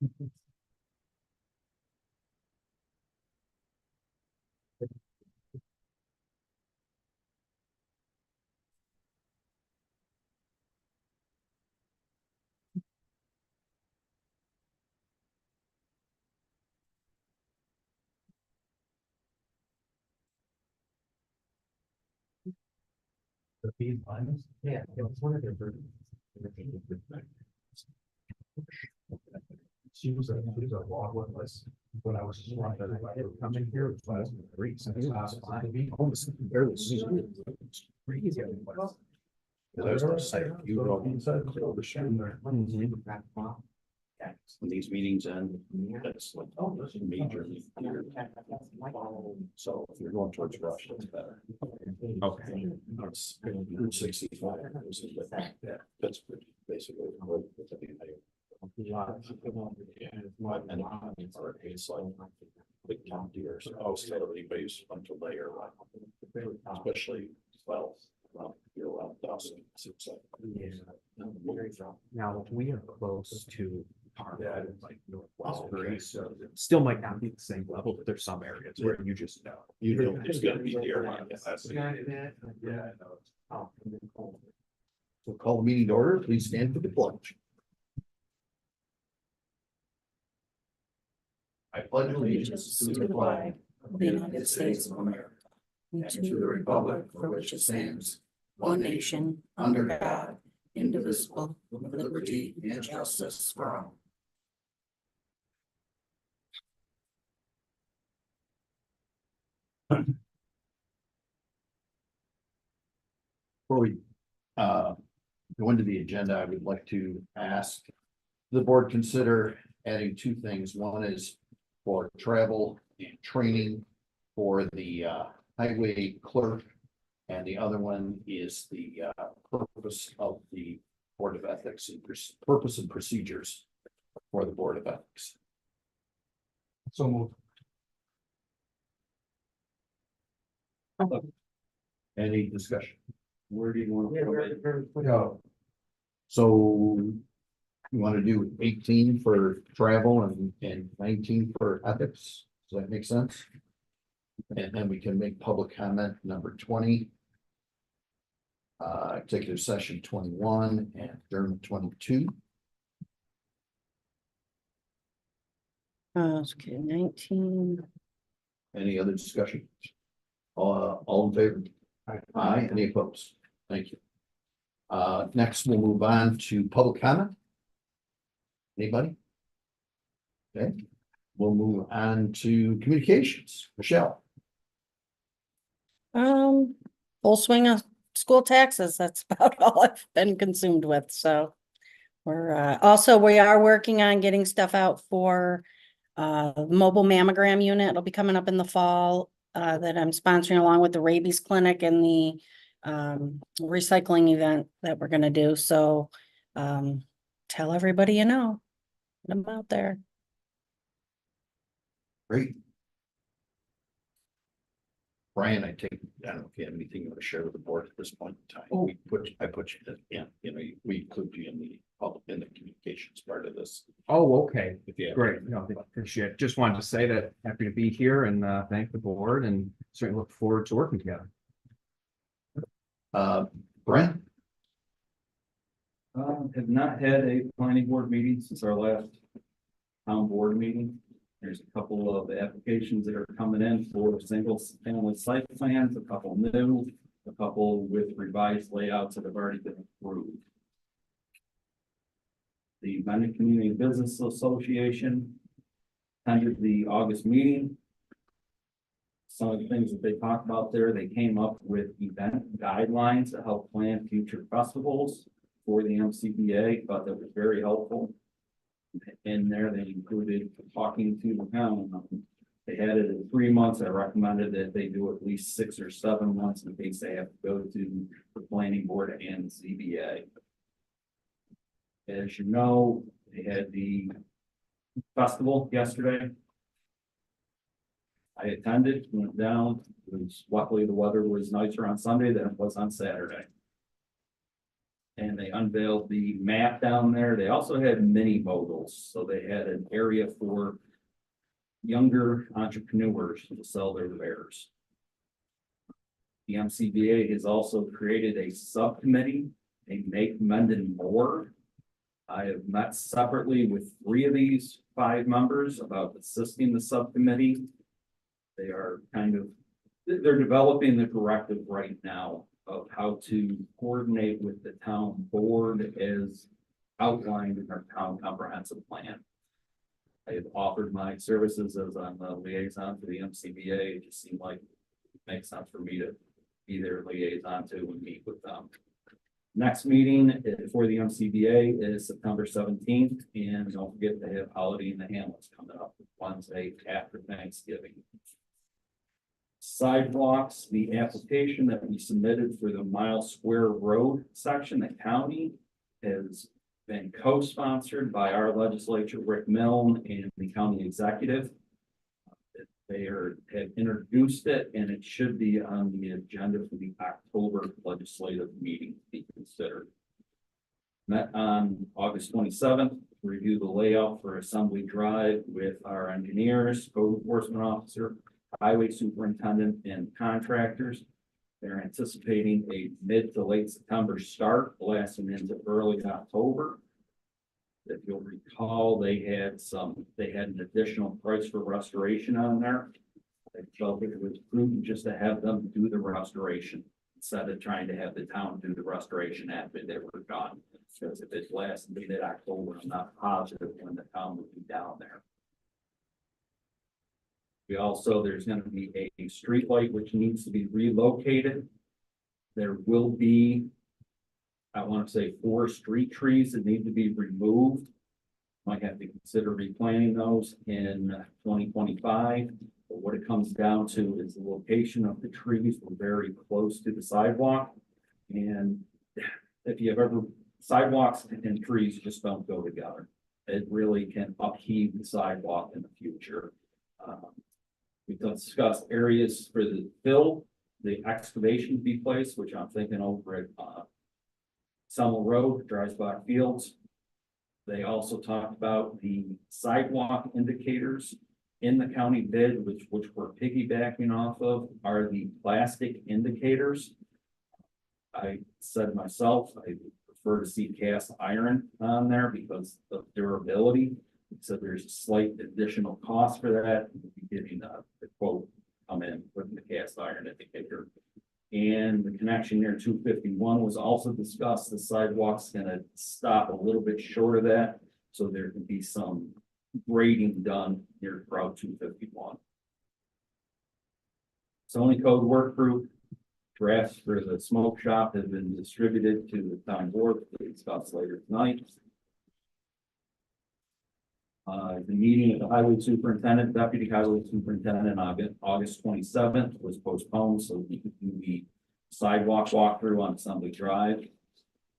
The feed lines? Yeah, it was one of their birds. She was a log one was when I was just coming here, it was great. So it was almost barely see it. It's crazy. I was gonna say, you go inside the show there. When these meetings end, that's like, oh, this is major. So if you're going towards Rush, it's better. Okay. It's Route 65. Yeah, that's pretty basically. It's like big town deers. Oh, so everybody's until they are like, especially 12. You're around dusk. Now, we are close to. Yeah, Like northwest Greece, so it still might not be the same level, but there's some areas where you just know. You know, it's gonna be deer. We'll call the meeting to order. Please stand for the pledge. I pledge allegiance to the flag of the United States of America, and to the republic for which it stands, one nation, under God, indivisible, with liberty and justice for all. Before we go into the agenda, I would like to ask the board consider adding two things. One is for travel and training for the highway clerk. And the other one is the purpose of the Board of Ethics and purpose and procedures for the Board of Ethics. So moved. Any discussion? Where do you want to? Yeah. So you want to do 18 for travel and 19 for ethics? Does that make sense? And then we can make public comment number 20. Executive session 21 and adjournment 22. Okay, 19. Any other discussion? All in favor? Aye. Any opposed? Thank you. Next, we'll move on to public comment. Anybody? Okay, we'll move on to communications. Michelle. Full swing of school taxes. That's about all I've been consumed with. So we're we are working on getting stuff out for mobile mammogram unit. It'll be coming up in the fall that I'm sponsoring along with the rabies clinic and the recycling event that we're going to do. So tell everybody you know. I'm out there. Great. Brian, I don't know if you have anything you want to share with the board at this point in time. Oh. I put you in, we include you in the public, in the communications part of this. Oh, okay. If you have. Great. No, appreciate it. Just wanted to say that happy to be here and thank the board and certainly look forward to working together. Brent? Have not had a planning board meeting since our last town board meeting. There's a couple of applications that are coming in for single family site plans, a couple new, a couple with revised layouts that have already been approved. The Bennett Community Business Association attended the August meeting. Some of the things that they talked about there, they came up with event guidelines to help plan future festivals for the MCBA. Thought that was very helpful. In there, they included talking to the town. They had it in 3 months. I recommended that they do at least 6 or 7 months in case they have to go to the planning board and the CBA. As you know, they had the festival yesterday. I attended, went down. Luckily the weather was nicer on Sunday than it was on Saturday. and they unveiled the map down there. They also had mini moguls, so they had an area for younger entrepreneurs to sell their wares. The MCBA has also created a subcommittee, a Make Mendon More. I have met separately with 3 of these 5 members about assisting the subcommittee. They are they're developing the directive right now of how to coordinate with the town board as outlined in our town comprehensive plan. I have offered my services as I'm a liaison to the MCBA. It just seemed like it makes sense for me to be their liaison to and meet with them. Next meeting for the MCBA is September 17th, and don't forget to have Holiday in the Hamlets coming up Wednesday after Thanksgiving. Sidewalks, the application that we submitted for the Mile Square Road section, the county has been co-sponsored by our legislature, Rick Milne, and the county executive. They have introduced it, and it should be on the agenda for the October legislative meeting to be considered. Met on August 27th, review the layout for Assembly Drive with our engineers, code enforcement officer, highway superintendent, and contractors. They're anticipating a mid to late September start, lasting into early October. If you'll recall, they had an additional price for restoration on there. They felt it was prudent just to have them do the restoration instead of trying to have the town do the restoration after they were gone. Because if it lasts mid-October, I'm not positive when the town will be down there. There's going to be a street light which needs to be relocated. There will be, I want to say, 4 street trees that need to be removed. Might have to consider replanting those in 2025. But what it comes down to is the location of the trees were very close to the sidewalk. And if you have ever, sidewalks and trees just don't go together. It really can upheave the sidewalk in the future. We've discussed areas for the fill, the excavation to be placed, which I'm thinking over at Summel Road, Drysbach Fields. They also talked about the sidewalk indicators in the county bid, which we're piggybacking off of, are the plastic indicators. I said myself, I prefer to see cast iron on there because of durability. So there's a slight additional cost for that. We'll be getting the quote come in with the cast iron indicator. And the connection near 251 was also discussed. The sidewalk's gonna stop a little bit short of that. So there can be some grading done near Route 251. Zoning code work group drafts for the smoke shop have been distributed to the town board to discuss later tonight. The meeting of the highway superintendent, deputy highway superintendent on August 27th was postponed so we could do the sidewalk walkthrough on Assembly Drive.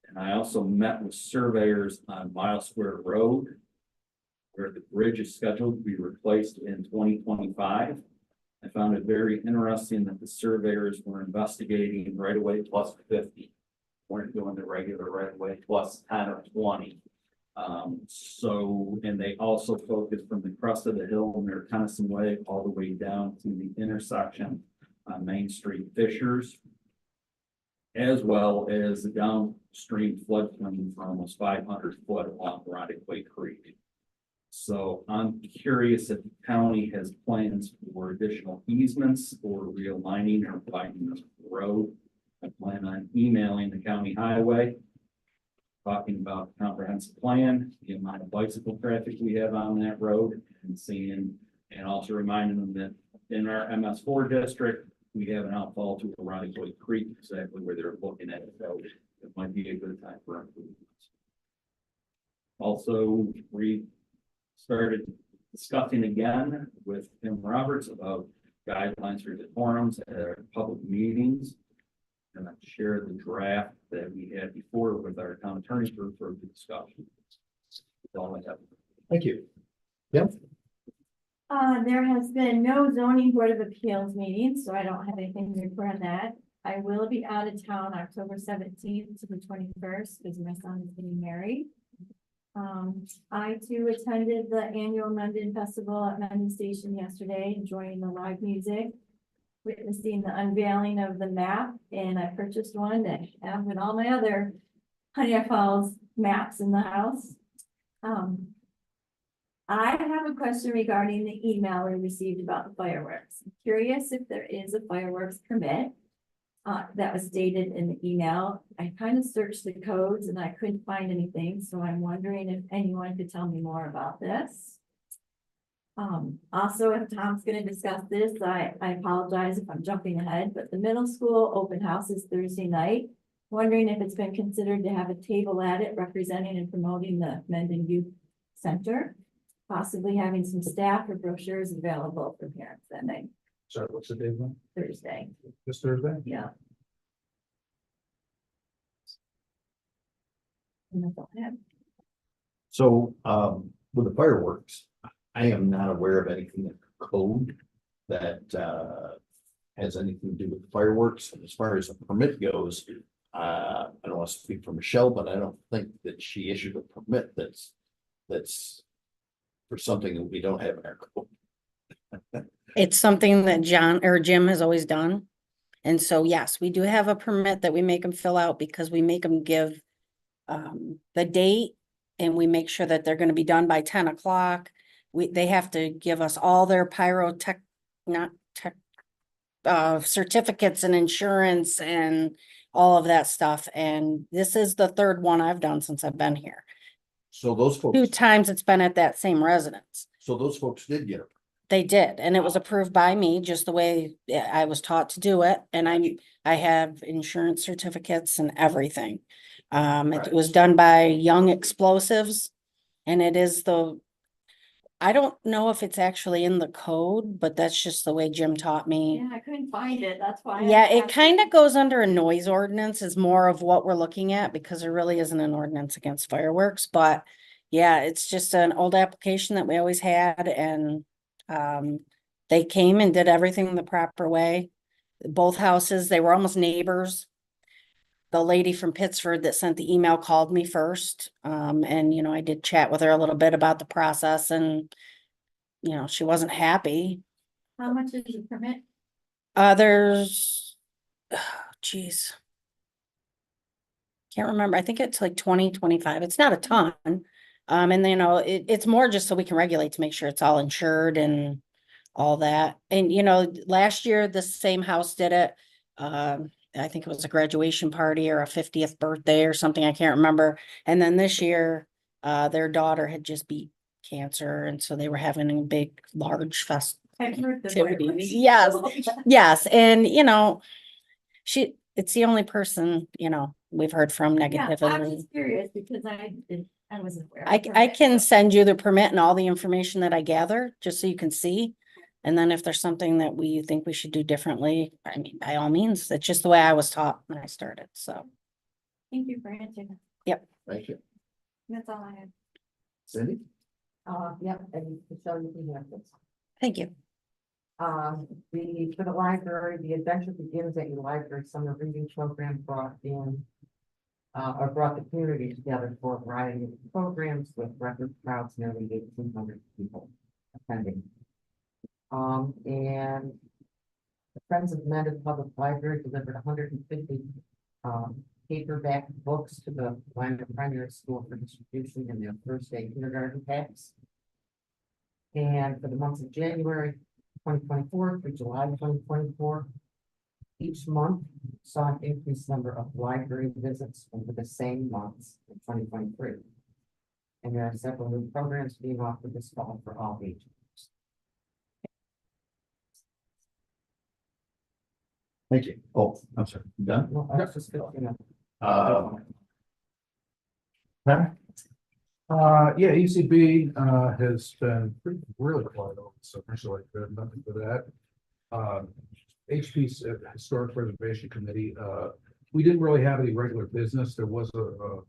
And I also met with surveyors on Mile Square Road, where the bridge is scheduled to be replaced in 2025. I found it very interesting that the surveyors were investigating right away plus 50. Weren't doing the regular right away plus 10 or 20. And they also focused from the crest of the hill near Tennyson Way all the way down to the intersection on Main Street Fishers, as well as the downstream floodplain for almost 500 foot along Roddick Creek. So I'm curious if the county has plans for additional easements or realigning or widening the road. I plan on emailing the county highway, talking about the comprehensive plan, the amount of bicycle traffic we have on that road, and also reminding them that in our MS4 district, we have an outfall to Roddick Creek, exactly where they're looking at it. So it might be a good time for improvements. Also, we started discussing again with Tim Roberts about guidelines for decorums at our public meetings. And I shared the draft that we had before with our town attorney for further discussion. That's all I have. Thank you. There has been no zoning board of appeals meeting, so I don't have anything to report on that. I will be out of town October 17th to the 21st because my son is getting married. I too attended the annual Mendon Festival at Mendon Station yesterday, enjoying the live music, witnessing the unveiling of the map, and I purchased one that have with all my other Pontiac Falls maps in the house. I have a question regarding the email we received about the fireworks. I'm curious if there is a fireworks permit that was stated in the email. I kind of searched the codes and I couldn't find anything, so I'm wondering if anyone could tell me more about this. Also, if Tom's gonna discuss this, I apologize if I'm jumping ahead, but the middle school open house is Thursday night. Wondering if it's been considered to have a table at it representing and promoting the Mendon Youth Center. Possibly having some staff or brochures available for parents that night, Sorry, what's the date then? Thursday, This Thursday? yeah. And that's all I have. So, with the fireworks, I am not aware of anything in the code that, has anything to do with fireworks. And as far as a permit goes, I don't want to speak for Michelle, but I don't think that she issued a permit that's for something that we don't have in our code. It's something that John or Jim has always done. And so, yes, we do have a permit that we make them fill out because we make them give the date and we make sure that they're gonna be done by 10 o'clock. They have to give us all their certificates and insurance and all of that stuff. And this is the third one I've done since I've been here. So those 2 folks, times it's been at that same residence. so those folks did get it. They did, and it was approved by me, just the way I was taught to do it, and I have insurance certificates and everything. It was done by Young Explosives, and it is I don't know if it's actually in the code, but that's just the way Jim taught me. Yeah, I couldn't find it, that's why. Yeah, it kind of goes under a noise ordinance is more of what we're looking at because there really isn't an ordinance against fireworks, but yeah, it's just an old application that we always had and they came and did everything the proper way. Both houses, they were almost neighbors. The lady from Pittsford that sent the email called me first. And you know, I did chat with her a little bit about the process and you know, she wasn't happy. How much is the permit? There's, geez. Can't remember. I think it's like 20, 25. It's not a ton. And you know, it's more just so we can regulate to make sure it's all insured and all that. And you know, last year, the same house did it. I think it was a graduation party or a 50th birthday or something. I can't remember. And then this year, their daughter had just beat cancer. And so they were having a big, large fest. I've heard the Activities. fireworks. Yes. Yes. And you know, it's the only person, you know, we've heard from Yeah, negatively. I'm just curious because I wasn't aware. of the I permit, can so- send you the permit and all the information that I gather, just so you can see. And then if there's something that we think we should do differently, I mean, by all means, it's just the way I was taught when I started, so. Thank you for answering. Thank you. That's all I had. Cindy? Yep, and Michelle, you can have this. Thank you. For the library, the adventure begins at your library summer reading program brought the community together for a variety of programs with record crowds, nearly 1,800 people attending. And the Friends of Mendon Public Library delivered 150 paperback books to the Wyoming Primary School for distribution in their first day kindergarten packs. And for the months of January 2024 through July 2024, each month saw an increased number of library visits over the same months in 2023. And there are several new programs being offered this fall for all ages. Thank you. Oh, I'm sorry. You done? Well, I was just, you know, Yeah, ECB, has been really quiet over the summer, so I have nothing for that. HP's Historic Preservation Committee, we didn't really have any regular business. There was a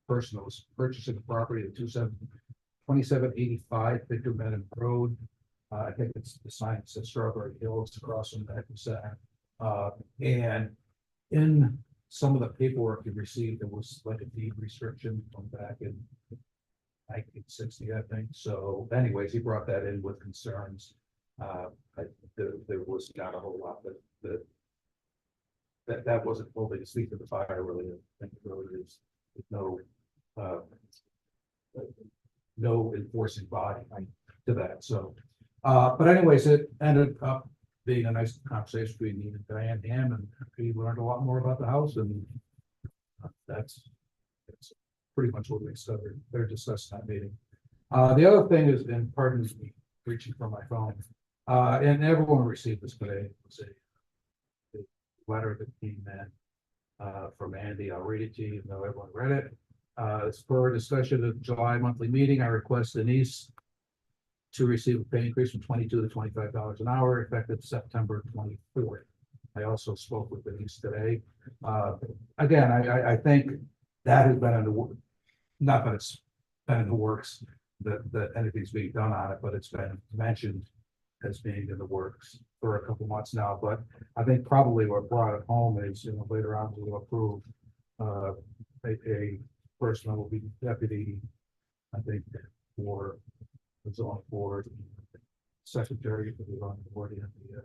person that was purchasing the property at 2785 Victor Menon Road. I think it's the sign that says Strawberry Hills across from that. And in some of the paperwork you received, there was like a deed restriction from back in 1960, I think. So anyways, he brought that in with concerns. There was not a whole lot that wasn't fully to speak to the fire, really. I think it really is no no enforcing body to that. So, but anyways, it ended up being a nice conversation between me and Diane Ham, and we learned a lot more about the house, and that's pretty much what we discovered. They're discussing that meeting. The other thing is, and pardon me reaching for my phone, and everyone received this today. It was a letter that came in from Andy. I'll read it to you, even though everyone read it. As per discussion of July monthly meeting, I request Denise to receive a pay increase from $22 to $25 an hour effective September 24th. I also spoke with Denise today. Again, I think that has been in the not that it's been in the works that anything's being done on it, but it's been mentioned as being in the works for a couple months now. But I think probably what brought it home is, later on we'll approve a person who will be deputy, I think, for the zoning board, secretary for the zoning board and the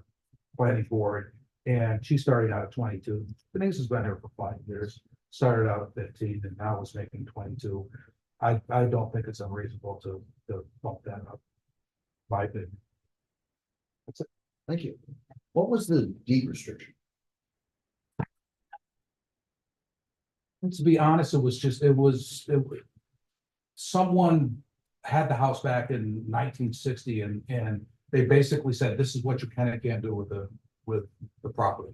planning board. And she started out at 22. Denise has been here for 5 years, started out at 15 and now is making 22. I don't think it's unreasonable to bump that up. My opinion. That's it. Thank you. What was the deed restriction? And to be honest, it was someone had the house back in 1960 and they basically said, this is what you can and can't do with the property.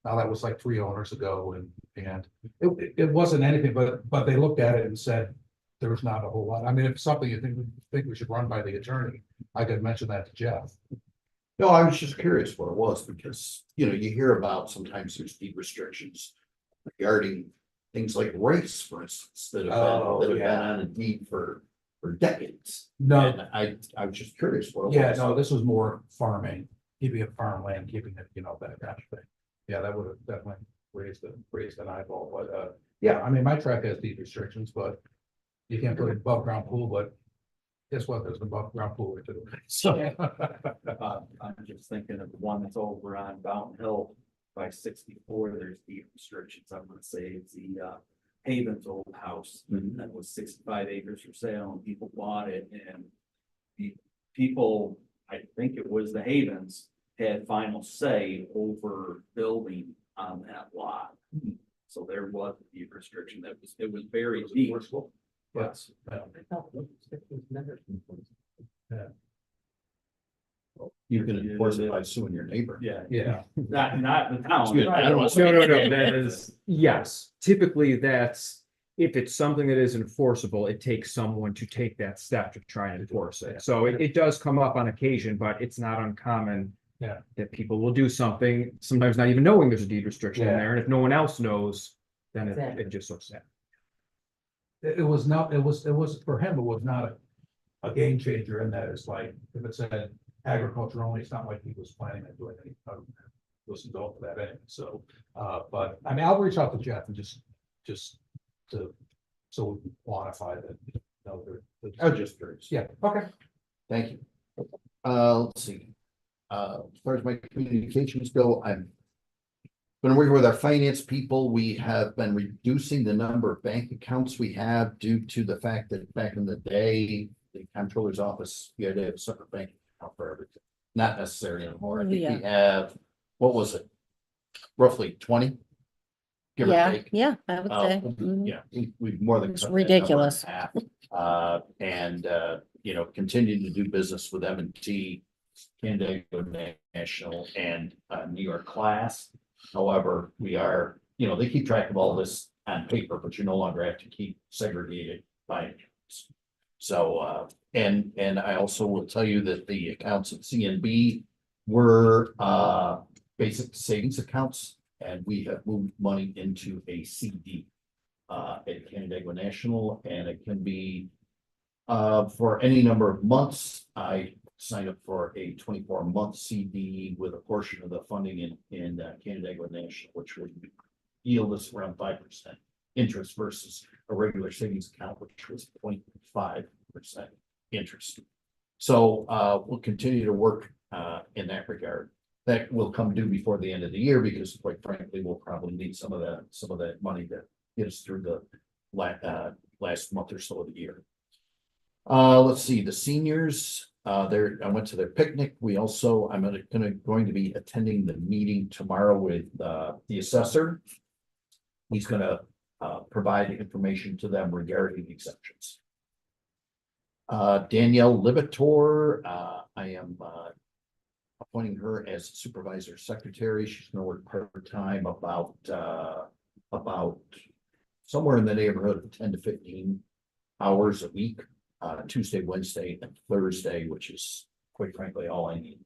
Now that was like 3 owners ago and it wasn't anything, but they looked at it and said, there's not a whole lot. I mean, if something you think we should run by the attorney, I could mention that to Jeff. No, I was just curious what it was because, you hear about sometimes there's deed restrictions regarding things like race, for instance, that have been on a deed for decades. No, And I was just curious what it was. yeah, no, this was more farming, keeping it farmland, keeping it, that kind of thing. Yeah, that would have definitely raised an eyeball, but yeah, I mean, my track has deed restrictions, but you can't put an above ground pool, but guess what? There's an above ground pool or two. So. I'm just thinking of the one that's over on Mountain Hill by 64, there's deed restrictions. I'm gonna say it's the Havens old house. That was 65 acres for sale and people bought it and the people, I think it was the Havens, had final say over building on that lot. So there was a deed restriction it was very deep. Yes. You can enforce it by suing your neighbor. Yeah, Yeah. not the town. Excuse me, I don't want to- No, that is, yes, typically that's, if it's something that is enforceable, it takes someone to take that step to try and enforce it. So it does come up on occasion, but it's not uncommon. Yeah. That people will do something, sometimes not even knowing there's a deed restriction in Yeah. there, and if no one else knows, then Exactly. it just looks sad. It was not, it was for him, it was not a game changer in that it's like, if it said agriculture only, it's not like he was planning on doing any, was involved with that anyway, so, but, I mean, I'll reach out to Jeff and just to, so we can quantify that. I was just curious. Yeah, okay. Thank you. Let's see. As far as my communications go, I'm been working with our finance people. We have been reducing the number of bank accounts we have due to the fact that back in the day, the comptroller's office, you had to have a separate bank account for everything. Not necessary anymore. I think Yeah. we have, what was it? Roughly 20? Give or Yeah, take. yeah, I would say. Mhm. Yeah, we've more than. It's cut that number in ridiculous. half. And continue to do business with M&T, Canandaigua National and New York Class. However, we are, they keep track of all this on paper, but you no longer have to keep segregated by accounts. So, and I also will tell you that the accounts at CNB were basic savings accounts. And we have moved money into a CD at Canandaigua National, and it can be for any number of months. I sign up for a 24-month CD with a portion of the funding in Canandaigua National, which would yield us around 5% interest versus a regular savings account, which was 0.5% interest. So we'll continue to work in that regard. That will come due before the end of the year because quite frankly, we'll probably need some of that money to get us through the last month or so of the year. Let's see, the seniors, I went to their picnic. We also, I'm going to be attending the meeting tomorrow with the assessor. He's gonna provide information to them regarding exemptions. Danielle Libator, I am appointing her as supervisor secretary. She's gonna work part-time about somewhere in the neighborhood of 10 to 15 hours a week, Tuesday, Wednesday, and Thursday, which is quite frankly all I need.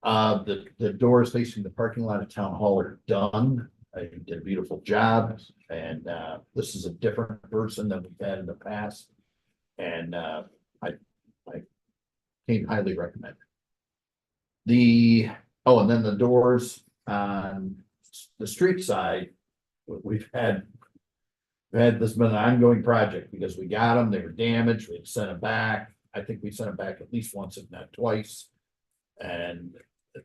The doors facing the parking lot of town hall are done. I did a beautiful job, and this is a different person than we've had in the past. And I can't highly recommend it. And then the doors on the street side, we've had this been an ongoing project because we got them, they were damaged, we had to send them back. I think we sent them back at least once, if not twice. And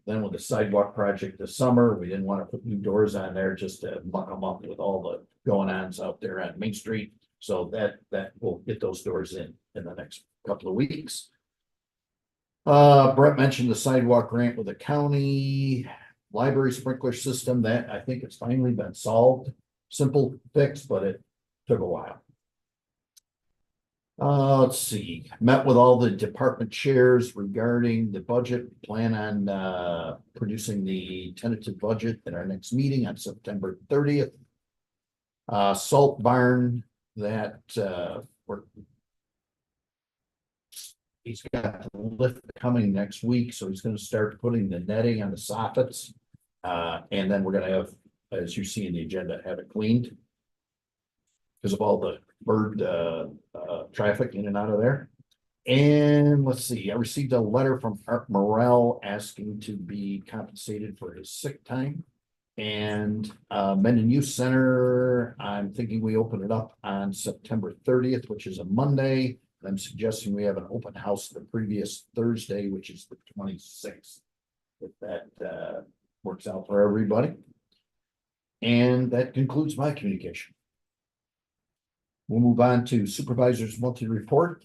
then with the sidewalk project this summer, we didn't want to put new doors on there just to muck them up with all the going-ons out there on Main Street. So that will get those doors in the next couple of weeks. Brett mentioned the sidewalk grant with the county library sprinkler system. That I think it's finally been solved. Simple fix, but it took a while. Let's see, met with all the department chairs regarding the budget, plan on producing the tentative budget at our next meeting on September 30th. Salt barn that he's got the lift coming next week, so he's going to start putting the netting on the soffits. And then we're going to have, as you see in the agenda, have it cleaned because of all the bird traffic in and out of there. And let's see, I received a letter from Art Morrell asking to be compensated for his sick time. And Mendon Youth Center, I'm thinking we open it up on September 30th, which is a Monday. I'm suggesting we have an open house the previous Thursday, which is the 26th. If that works out for everybody. And that concludes my communication. We'll move on to Supervisor's Monthly Report.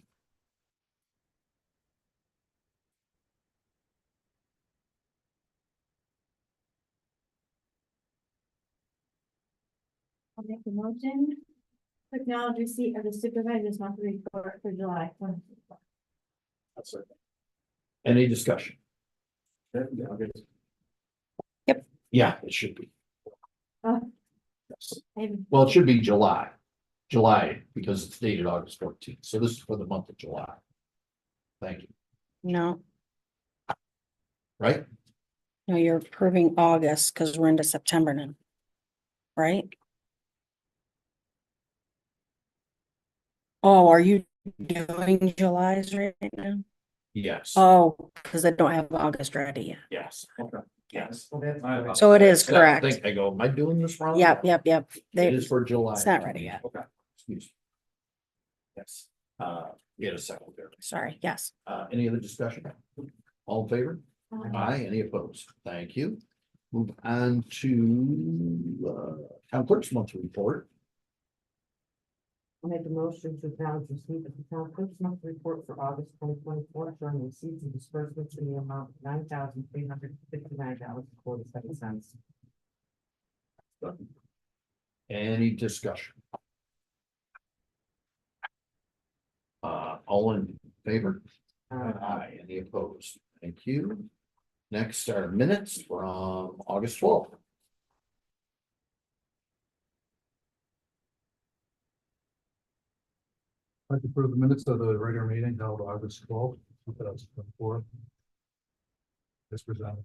I'll make the motion. Acknowledge receipt of the supervisor's monthly report for July 2024. That's it. Any discussion? Yep. Yeah, it should be. And Well, it should be July, because it's dated August 14th. So this is for the month of July. Thank you. No, Right? no, you're approving August because we're into September now. Right? Oh, are you doing July's right now? Yes. Oh, because I don't have August ready yet. Yes. Okay. Yes. So it is I correct. think I go, am I doing this wrong? Yep. It They, is for July. it's not ready yet. Okay. Excuse me. Yes. Get a second there. Sorry, yes. Any other discussion? All in favor? Aye. Any opposed? Thank you. Move on to town clerk's monthly report. I'll make a motion to acknowledge receipt of the town clerk's monthly report for August 2024, showing receipts and disbursements in the amount of $9,359.47. Any discussion? All in favor? Aye. Any opposed? Thank you. Next are minutes from August 12th. I'd like to approve the minutes of the regular meeting held August 12th, 2024. As presented.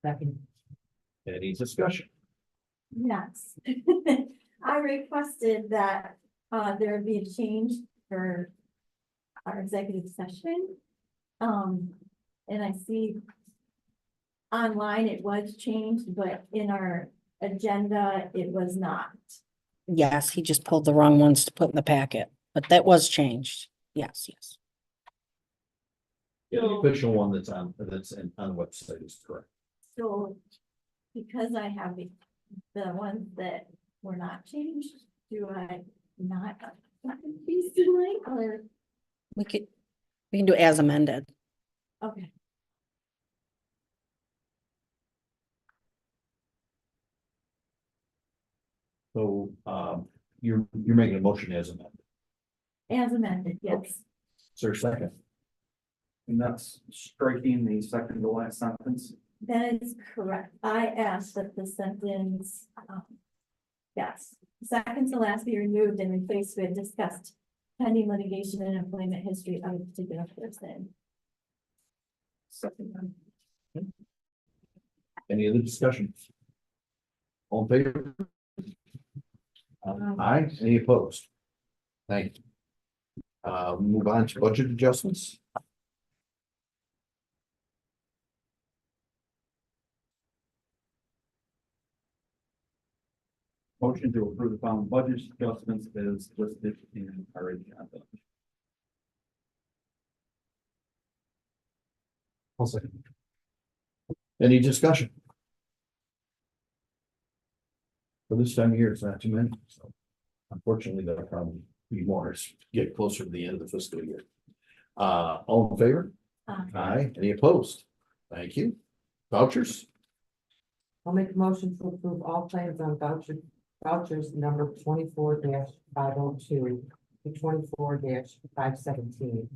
Second. Any discussion? yes. I requested that there be a change for our executive session. And I see online it was changed, but in our agenda, it was not. Yes, he just pulled the wrong ones to put in the packet, but that was changed. Yes, yes. Yeah, the official one that's on the website is correct. So because I have the ones that were not changed, do I not these tonight or, We can do as amended. okay, So, you're making a motion as amended. as amended, yes. Is there a second? And that's striking the second to last sentence. That is correct. I asked that the sentence, yes, second to last be removed and replaced with discussed pending litigation and employment history of a particular person. Second. Any other discussion? All in favor? Aye, any opposed? Thank you. Move on to budget adjustments. Motion to approve the following budget adjustments is listed in our agenda. I'll second. Any discussion? For this time of year, it's not too many, so unfortunately, there'll probably be more as we get closer to the end of the fiscal year. All in favor? Aye, any opposed? Thank you. Vouchers? I'll make a motion to approve all claims on vouchers number 24-502 to 24-517.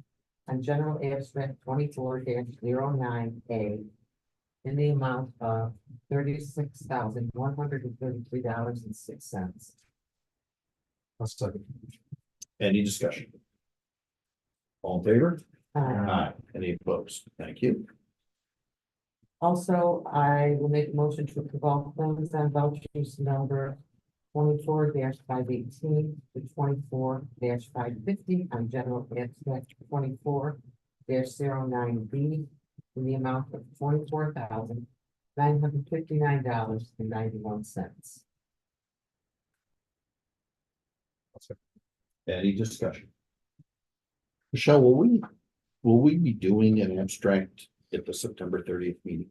On general abstract 24-09A. In the amount of $36,133.06. I'll second. Any discussion? All in favor? Uh, Aye, any opposed? Thank you. Also, I will make a motion to approve all claims on vouchers number 24-518 to 24-550 on general abstract 24-09B in the amount of $24,959.91. Any discussion? Michelle, will we be doing an abstract at the September 30th meeting?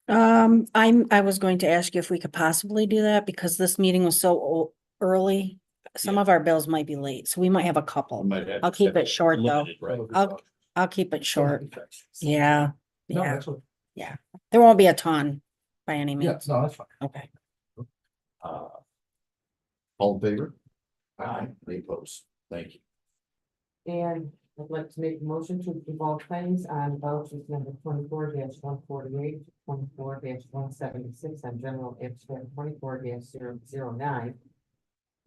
I was going to ask you if we could possibly do that because this meeting was so early. Some Yeah. of our bills might be late, so we might have a couple. We might have I'll keep it short though. limited, right? I'll keep it short. Yeah, No, yeah. that's what, There won't be a ton by any yeah, means. no, that's fine. Okay. All in favor? Aye, any opposed? Thank you. And I'd like to make a motion to approve all claims on vouchers number 24-148 to 24-176 on general abstract 24-009.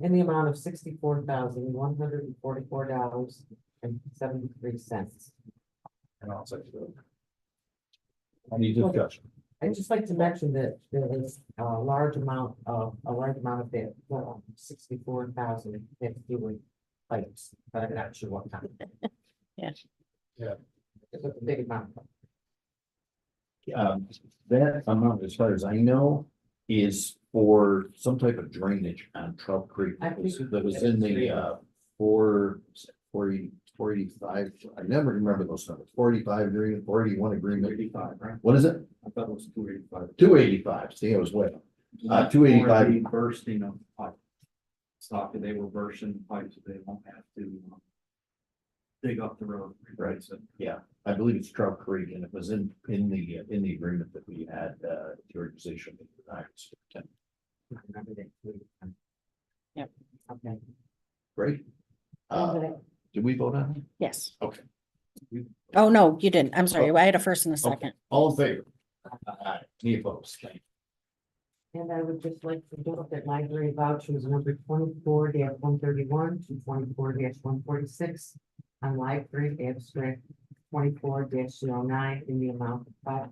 In the amount of $64,144.73. And I'll second that. Any discussion? I'd just like to mention that there is a large amount of that, 64,000 that's doing pipes, but I'm not sure what kind. Yes. Yeah. It's a big amount. That amount, as far as I know, is for some type of drainage on Trout Creek. I think- That was in the 485, I never remember those numbers, 485 agreement, 481 agreement. 85, right? What is it? I thought it was 285. 285, see, I was way off. 285. For the bursting of pipe. Stock, they were bursting pipes, they won't have to dig up the road. Right. I believe it's Trout Creek, and it was in the agreement that we had, the organization. Remember that. Yep. Okay. Great. Did we vote on it? Yes. Okay. Oh, no, you didn't. I'm sorry. I had a first and a second. All in favor? Aye. Any opposed? Thank you. And I would just like to note that library vouchers number 24-131 to 24-146 on library abstract 24-09 in the amount of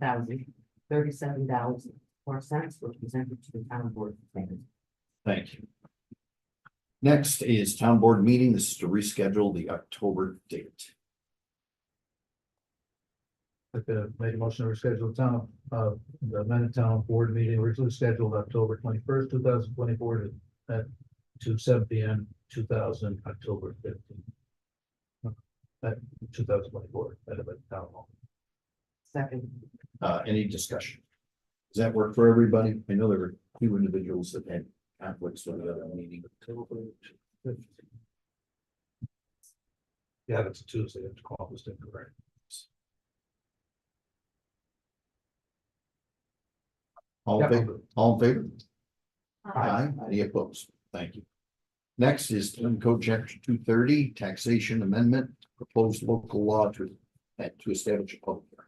$5,037.04 were presented to the town board. Thank you. Next is town board meeting. This is to reschedule the October date. Like to make a motion to reschedule the amended town board meeting originally scheduled October 21st, 2024 to 7 p.m. October 15th. 2024, at the town hall. Second. Any discussion? Does that work for everybody? I know there were two individuals that had conflicts with the other meeting. Yeah, that's a Tuesday, I have to call this incorrect. All in Yeah. favor? All in favor? Aye. Any opposed? Thank you. Next is code chapter 230 taxation amendment, proposed local law to establish a public hearing.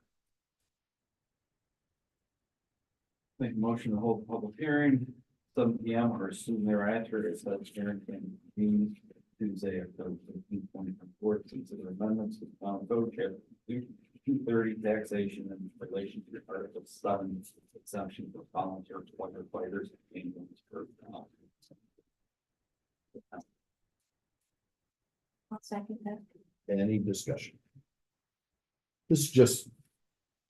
Make a motion to hold a public hearing, 7 p.m. or soon thereafter, as such hearing can be Tuesday, October 15th, 2024, to consider amendments to the town code chapter 230 taxation in relation to Article 7 exemption for volunteer firefighters and ambulance personnel. I'll second that. Any discussion? This is just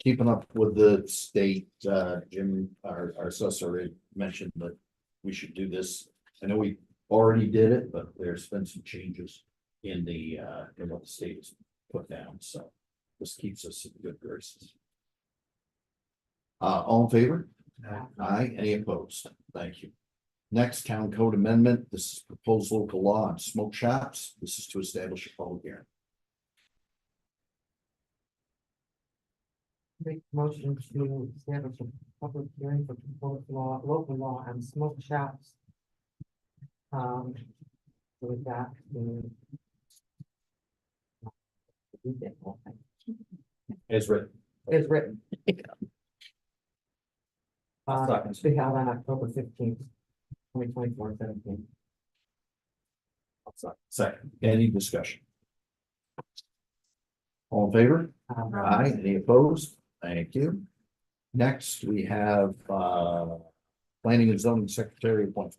keeping up with the state, Jim, our assessor had mentioned that we should do this. I know we already did it, but there's been some changes in the, in what the state has put down, so this keeps us in good graces. All in favor? Aye, any opposed? Thank you. Next, town code amendment, this is proposed local law on smoke shops, this is to establish a public hearing. Make a motion to establish a public hearing for proposed law, local law on smoke shops. So with that, As written. is written. I'll second. To be held on October 15th, 2024, 17. Second, any discussion? All in favor? Aye, any opposed? Thank you. Next, we have planning and zoning secretary appointment.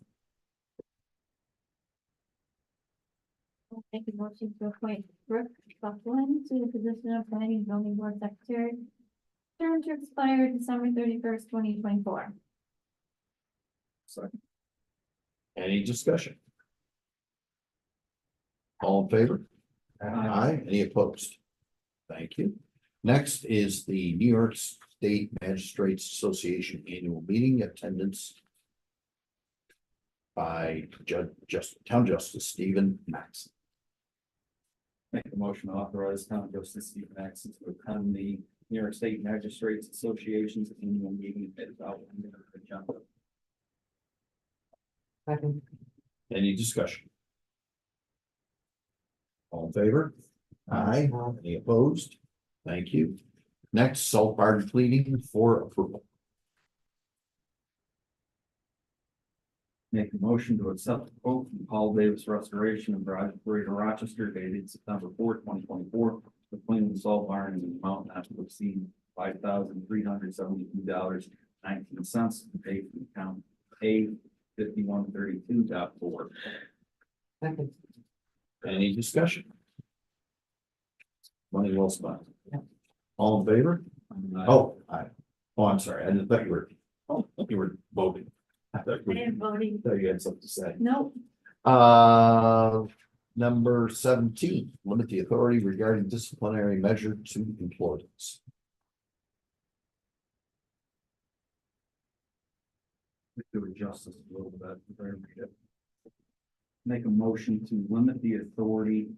I'll make a motion to appoint Brooke Buckland to the position of planning and zoning board secretary. Term to expire December 31st, 2024. Any discussion? All in favor? Aye, any opposed? Thank you. Next is the New York State Magistrates Association Annual Meeting attendance by Town Justice Stephen Maxon. Make a motion to authorize town justice Stephen Maxon to attend the New York State Magistrates Association's annual meeting at the agenda. Second. Any discussion? All in favor? Aye, any opposed? Thank you. Next, salt barge pleading for approval. Make a motion to accept the quote from Paul Davis Restoration and Garage Operator Rochester dated September 4th, 2024. The cleaning the salt barn in the amount not to exceed $5,372.19 to pay from account A5132.4. Second. Any discussion? Money well spent. All in favor? Oh, aye. Oh, I'm sorry. I thought you were voting. I thought I am voting you had something to say. no. Number 17, limit the authority regarding disciplinary measure to employees. Do it justice a little bit. Make a motion to limit the authority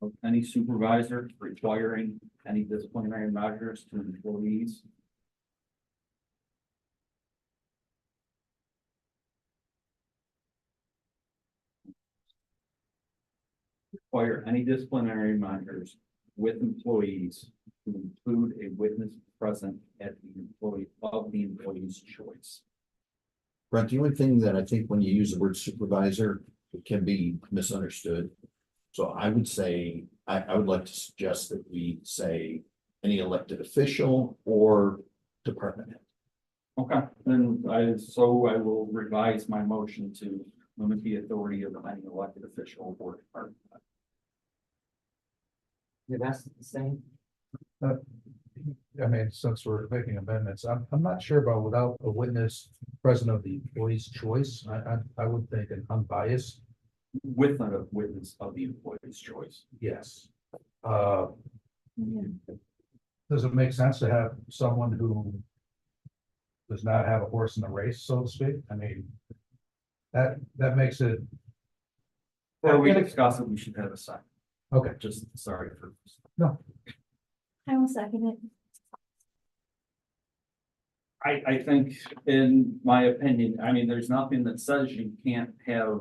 of any supervisor requiring any disciplinary measures to employees. Require any disciplinary measures with employees to include a witness present at the employee's choice. Brent, the only thing that I think when you use the word supervisor, it can be misunderstood. So I would say, I would like to suggest that we say any elected official or department head. Okay, then I will revise my motion to limit the authority of any elected official or department. The rest is the same. I mean, since we're making amendments, I'm not sure about without a witness present of the employee's choice. I would think an unbiased, With a witness of the employee's choice. yes. Uh, does it make sense to have someone who does not have a horse in the race, so to speak? I mean, that makes it, Or we discuss it, we should have a second. okay, Just sorry for. I will second it. I think, in my opinion, I mean, there's nothing that says you can't have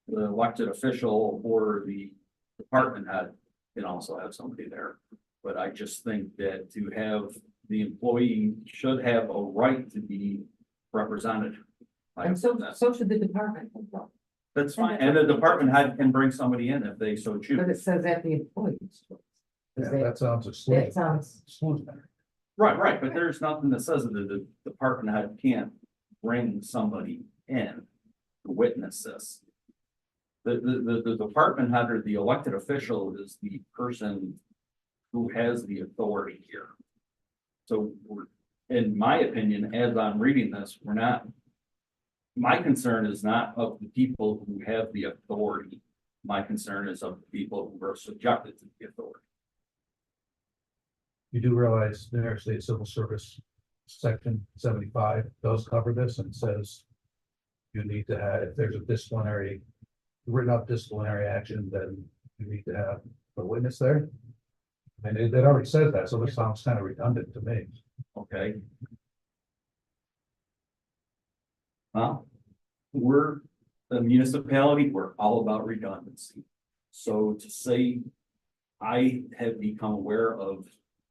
the elected official or the department head can also have somebody there. But I just think that to have, the employee should have a right to be represented. And so should the department. That's fine, and the department head can bring somebody in if they so But choose. it says at the employee's choice. yeah, Is that sounds that exclusive. sounds, Exclusionary. Right, but there's nothing that says that the department head can't bring somebody in to witness this. The department head or the elected official is the person who has the authority here. So in my opinion, as I'm reading this, we're not. My concern is not of the people who have the authority. My concern is of the people who are subjected to the authority. You do realize the New York State Civil Service Section 75 does cover this and says you need to have, if there's a disciplinary, written up disciplinary action, then you need to have a witness there. And it already says that, so this sounds kind of redundant to me. Okay. Well, we're the municipality, we're all about redundancy. So to say I have become aware of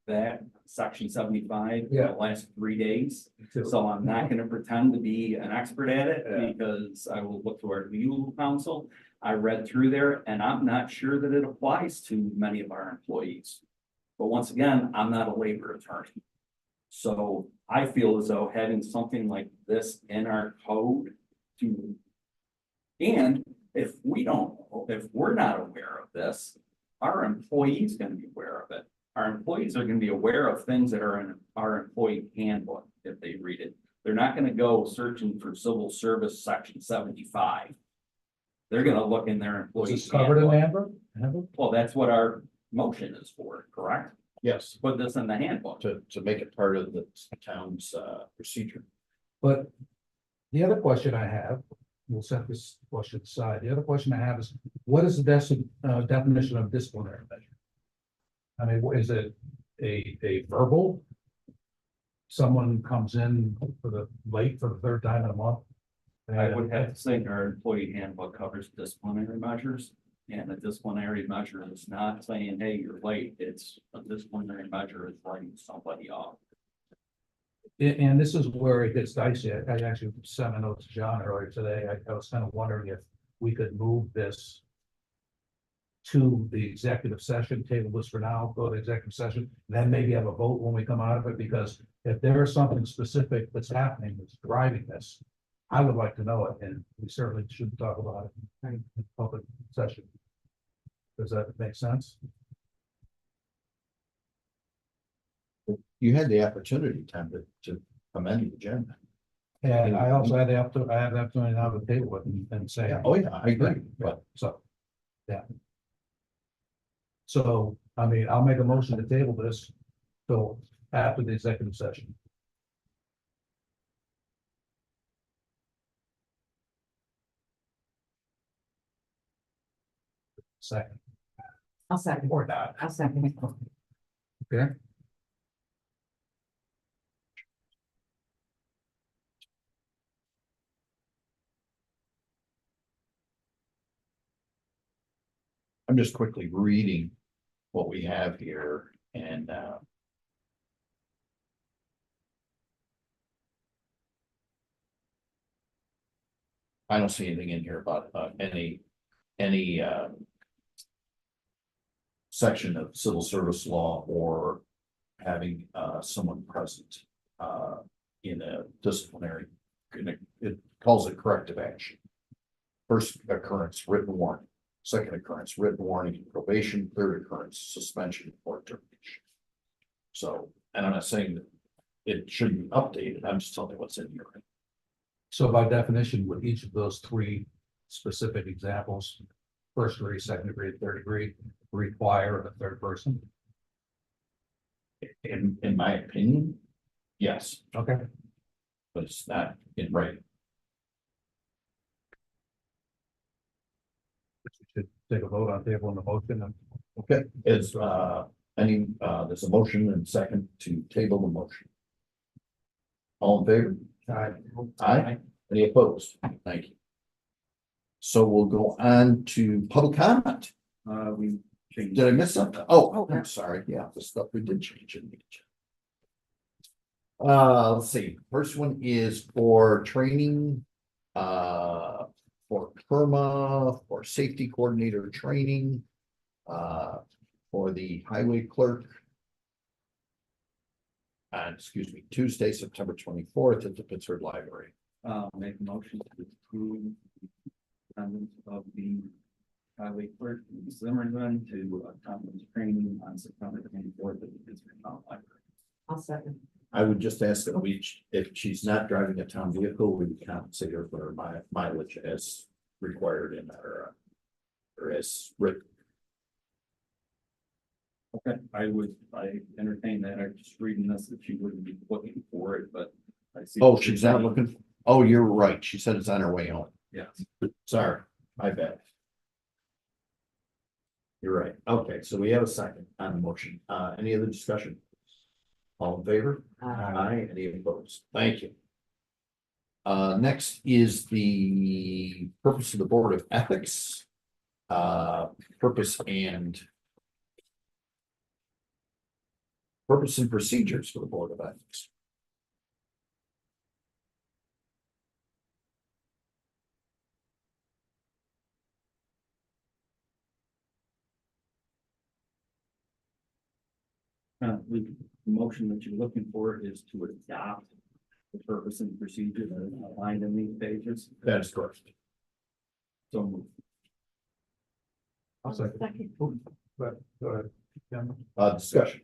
that section 75 in the Yeah. last 3 days. So I'm not gonna pretend to be an expert at it because I will look to our legal counsel. I read through there and I'm not sure that it applies to many of our employees. But once again, I'm not a labor attorney. So I feel as though having something like this in our code to. And if we're not aware of this, our employees gonna be aware of it. Our employees are gonna be aware of things that are in our employee handbook if they read it. They're not gonna go searching for civil service section 75. They're gonna look in their Is employee this covered in handbook. Handbook? Well, that's what our motion is for, correct? Yes, Put this in the handbook. to make it part of the town's procedure. But the other question I have, we'll set this question aside. The other question I have is, what is the definition of disciplinary measure? I mean, is it a verbal? Someone comes in late for the third time in a month? I would have to think our employee handbook covers disciplinary measures. And a disciplinary measure is not saying, hey, you're late. It's a disciplinary measure is writing somebody off. And this is where it gets dicey. I actually sent a note to John earlier today. I was kind of wondering if we could move this to the executive session, table this for now, go to executive session, then maybe have a vote when we come out of it, because if there is something specific that's happening that's driving this, I would like to know it, and we certainly shouldn't talk about it in public session. Does that make sense? You had the opportunity, Tom, to amend the agenda. And I also had the opportunity to have a table with and say. Oh, yeah, I agree, but So, yeah. So, I mean, I'll make a motion to table this till after the executive session. Second, I'll second. or not, I'll second. okay? I'm just quickly reading what we have here and I don't see anything in here about any section of civil service law or having someone present in a disciplinary, it calls it corrective action. First occurrence, written warning. Second occurrence, written warning, probation. Third occurrence, suspension or termination. So And I'm not saying that it shouldn't be updated, I'm just telling you what's in here. So by definition, would each of those three specific examples, first degree, second degree, third degree, require a third person? In my opinion, yes, Okay. but it's not in writing. We should take a vote on table on the motion and Okay, is, there's a motion and second to table the motion. All in favor? Aye. Any opposed? Thank you. So we'll go on to public comment. We changed. Did I miss something? Oh, I'm sorry. Yeah, the stuff we did change in the agenda. Let's see. First one is for training. For PERMA, for safety coordinator training. For the highway clerk. Excuse me, Tuesday, September 24th at the Pittsburgh Library. Make a motion to approve attendance of the highway clerk in Zimmerman to conference training on September 24th at the Pittsburgh Town Library. I'll second. I would just ask that if she's not driving a town vehicle, we would compensate her for her mileage as required in our, or as written. Okay, I entertain that. I'm just reading this that she wouldn't be looking for it, but I see. Oh, she's not looking, oh, you're right. She said it's on her way home. Yes. Sorry, my bad. You're right. Okay, so we have a second on the motion. Any other discussion? All in favor? Aye. Any opposed? Thank you. Next is the purpose of the Board of Ethics. Purpose and procedures for the Board of Ethics. The motion that you're looking for is to adopt the purpose and procedure that are outlined in these pages. That is correct. So moved. I'll second. But, go ahead. Ken. Discussion.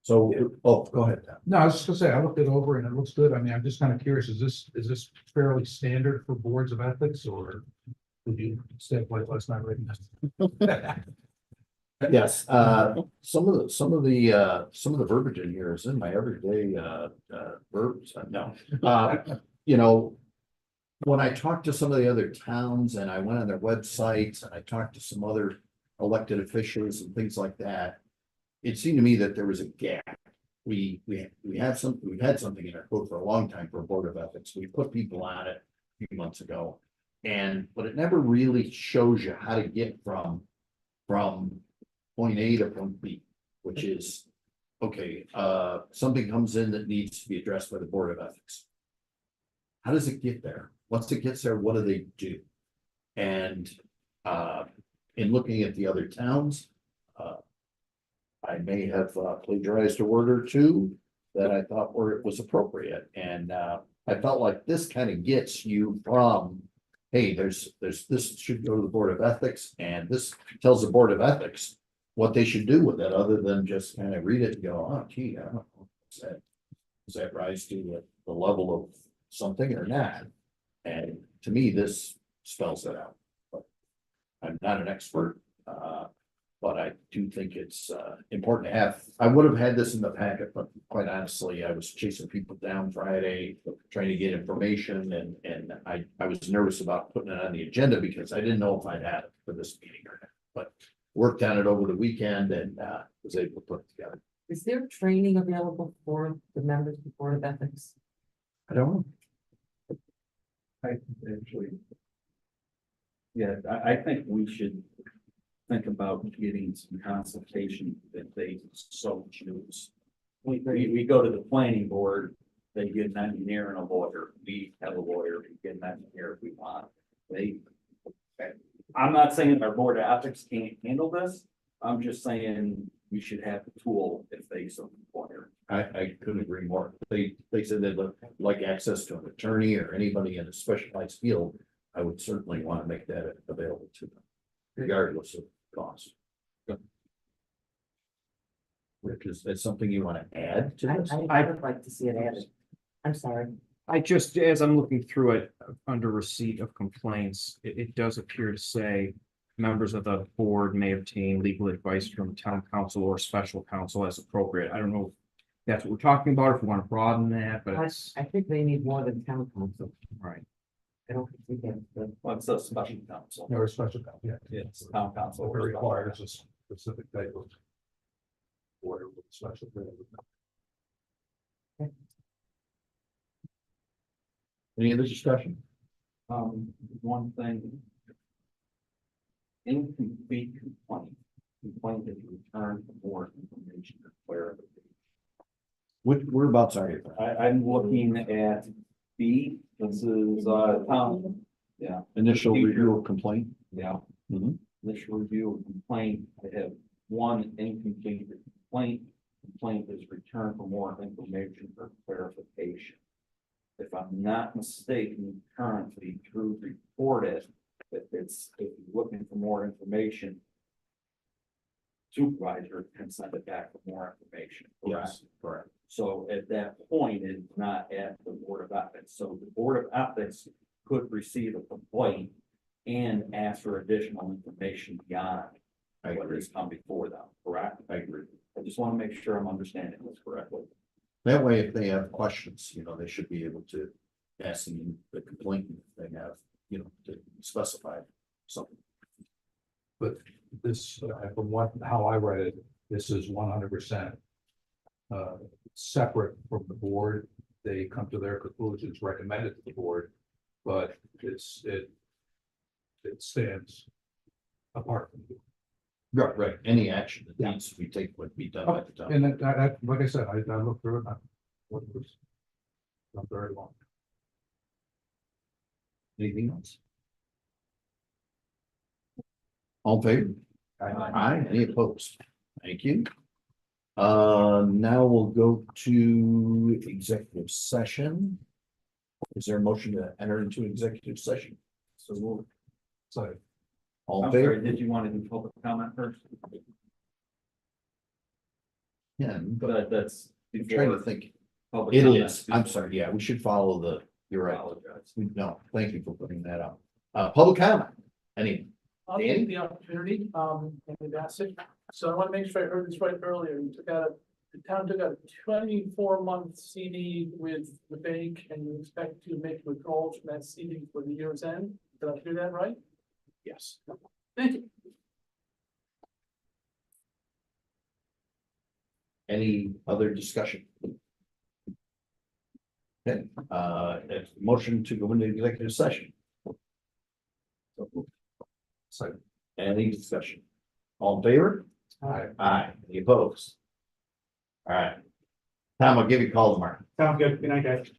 So, oh, go ahead. Tom. No, I was just gonna say, I looked it over and it looks good. I mean, I'm just kind of curious, is this fairly standard for boards of ethics or would you say, like, let's not read this? Yes, some of the verbiage in here is in my everyday, verbs, no. You know, when I talked to some of the other towns and I went on their websites and I talked to some other elected officials and things like that, it seemed to me that there was a gap. We've had something in our code for a long time for a Board of Ethics. We put people on it a few months ago. But it never really shows you how to get from point A to point B, which is, okay, something comes in that needs to be addressed by the Board of Ethics. How does it get there? Once it gets there, what do they do? And in looking at the other towns, I may have plagiarized a word or two that I thought was appropriate. And I felt like this kind of gets you from, hey, this should go to the Board of Ethics, and this tells the Board of Ethics what they should do with it, other than just kind of read it and go, oh, gee, I don't know. Does that rise to the level of something or not? And to me, this spells it out. But I'm not an expert, but I do think it's important to have. I would have had this in the packet, but quite honestly, I was chasing people down Friday, trying to get information, and I was nervous about putting it on the agenda because I didn't know if I'd had it for this meeting or not. But worked on it over the weekend and was able to put it together. Is there training available for the members of the Board of Ethics? I don't know. I think we should think about getting some consultation if they so choose. We go to the planning board, they get an engineer and a lawyer. We have a lawyer, we get an engineer if we want. I'm not saying our Board of Ethics can't handle this. I'm just saying we should have the tool if they so require. I couldn't agree more. They said they'd like access to an attorney or anybody in a specialized field. I would certainly want to make that available to them, regardless of cost. Rick, is that something you want to add to this? I would like to see it added. I'm sorry. I just, as I'm looking through it, under receipt of complaints, it does appear to say members of the board may obtain legal advice from town council or special counsel as appropriate. I don't know if that's what we're talking about, if we want to broaden that, but it's, I think they need more than town council. right. I don't think that's the. What's a special counsel? Or special, yeah. It's town council. It requires a specific type of order with special. Any other discussion? One thing. Incomplete complaint is returned for more information or clarification. Which, whereabouts are you? I'm looking at B, this is, town, yeah, Initial review of complaint? yeah. Mhm. Initial review of complaint, I have one incomplete complaint. Complaint is returned for more information or clarification. If I'm not mistaken, currently through reported, if you're looking for more information. Supervisor can send it back for more information. correct? Yes, correct. So at that point, it's not at the Board of Ethics. So the Board of Ethics could receive a complaint and ask for additional information beyond I what agree. has come before them, correct? I agree. I just want to make sure I'm understanding this correctly. That way, if they have questions, they should be able to ask them in the complaint if they have, to specify something. But this, from how I read it, this is 100%. Separate from the board, they come to their conclusions recommended to the board, but it stands apart from you. Right, right. Any action that Yeah. needs to be taken would be done at the time. And like I said, I looked through it, what was not very long. Anything else? All in favor? Aye, any opposed? Thank you. Now we'll go to executive session. Is there a motion to enter into executive session? So we'll, So All in I'm sorry, favor? did you want to do public comment first? Yeah, but But that's. I'm trying to before think. public It comment, is. I'm before- sorry. Yeah, we should follow you're right. Apologize. No, thank you for putting that up. Public comment. Any? I'll Danny? take the opportunity, and that's it. So I want to make sure I heard this right earlier. The town took out a 24-month CD with the bank and you expect to make withdrawals from that CD for the year's end. Did I hear that right? yes. Thank you. Any other discussion? Okay, motion to go into executive session. So Any discussion? All in favor? Aye. Aye. Any opposed? All right. Tom, I'll give you a call tomorrow. Sounds good. Good night, guys.